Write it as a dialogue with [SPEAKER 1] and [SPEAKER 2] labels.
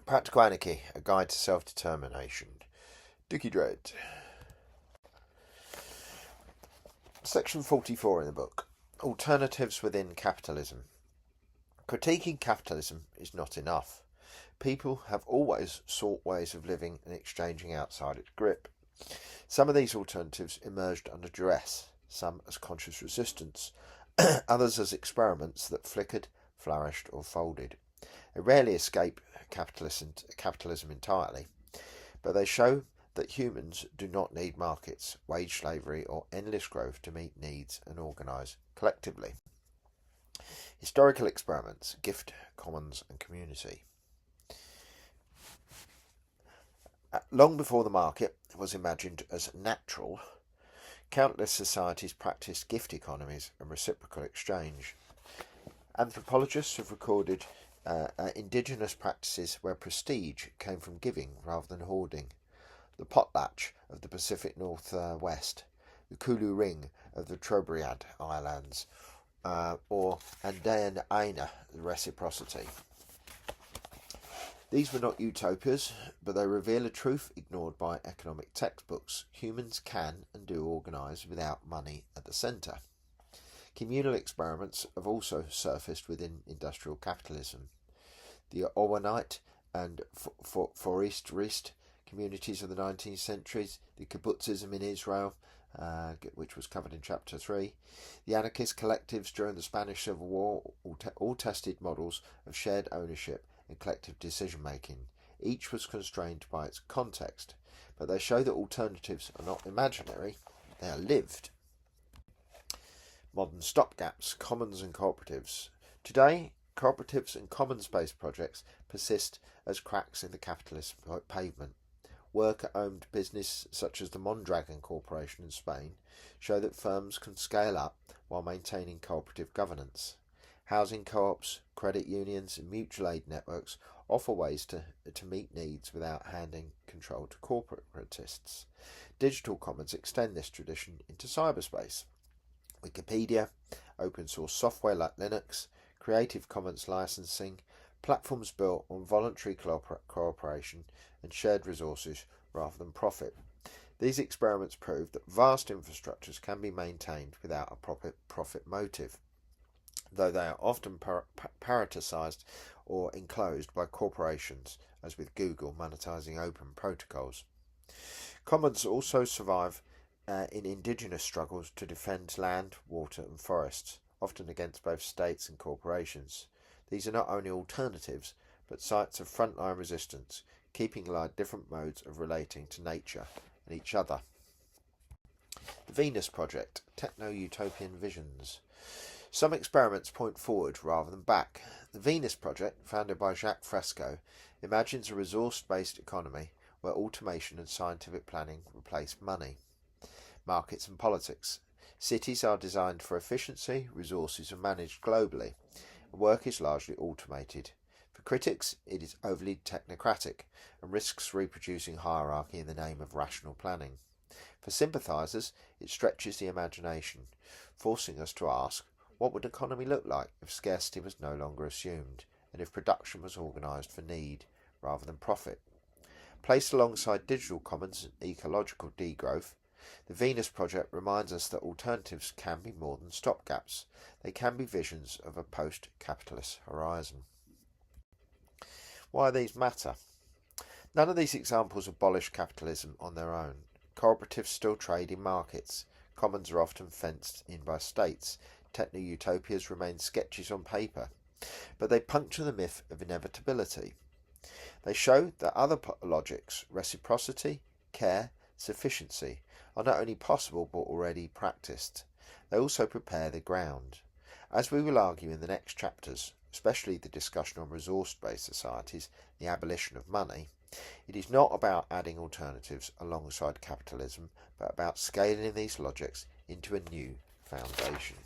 [SPEAKER 1] Practical Anarchy, A Guide to Self-Determination. Dickie Dread. Section 44 in the book. Alternatives within capitalism. Critiquing capitalism is not enough. People have always sought ways of living and exchanging outside its grip. Some of these alternatives emerged under duress, some as conscious resistance, others as experiments that flickered, flourished or folded. They rarely escape capitalism entirely, but they show that humans do not need markets, wage slavery or endless growth to meet needs and organise collectively. Historical experiments, gift, commons and community. Long before the market was imagined as natural, countless societies practiced gift economies and reciprocal exchange. Anthropologists have recorded Indigenous practices where prestige came from giving rather than hoarding. The potlatch of the Pacific Northwest, the Kulu Ring of the Trobriand Islands, or Andean Aina, the reciprocity. These were not utopias, but they reveal a truth ignored by economic textbooks. Humans can and do organise without money at the centre. Communal experiments have also surfaced within industrial capitalism. The Owanite and Forest communities of the 19th century, the kibbutzism in Israel, which was covered in chapter 3, the anarchist collectives during the Spanish Civil War, all tested models of shared ownership and collective decision making. Each was constrained by its context, but they show that alternatives are not imaginary, they are lived. Modern stopgaps, commons and cooperatives. Today, cooperatives and commons-based projects persist as cracks in the capitalist pavement. Worker-owned business such as the Mondragon Corporation in Spain show that firms can scale up while maintaining cooperative governance. Housing co-ops, credit unions and mutual aid networks offer ways to meet needs without handing control to corporatists. Digital commons extend this tradition into cyberspace. Wikipedia, open source software like Linux, Creative Commons licensing, platforms built on voluntary cooperation and shared resources rather than profit. These experiments prove that vast infrastructures can be maintained without a profit motive, though they are often parasitised or enclosed by corporations, as with Google monetising open protocols. Commons also survive in Indigenous struggles to defend land, water and forests, often against both states and corporations. These are not only alternatives, but sites of frontline resistance, keeping alive different modes of relating to nature and each other. The Venus Project, techno-utopian visions. Some experiments point forward rather than back. The Venus Project, founded by Jacques Fresco, imagines a resource-based economy where automation and scientific planning replace money. Markets and politics. Cities are designed for efficiency, resources are managed globally, and work is largely automated. For critics, it is overly technocratic and risks reproducing hierarchy in the name of rational planning. For sympathisers, it stretches the imagination, forcing us to ask, what would economy look like if scarcity was no longer assumed, and if production was organised for need rather than profit? Placed alongside digital commons and ecological degrowth, the Venus Project reminds us that alternatives can be more than stopgaps. They can be visions of a post-capitalist horizon. Why these matter? None of these examples abolish capitalism on their own. Cooperatives still trade in markets. Commons are often fenced in by states. Techno-utopias remain sketches on paper. But they puncture the myth of inevitability. They show that other logics, reciprocity, care, sufficiency, are not only possible but already practiced. They also prepare the ground. As we will argue in the next chapters, especially the discussion on resource-based societies, the abolition of money, it is not about adding alternatives alongside capitalism, but about scaling these logics into a new foundation.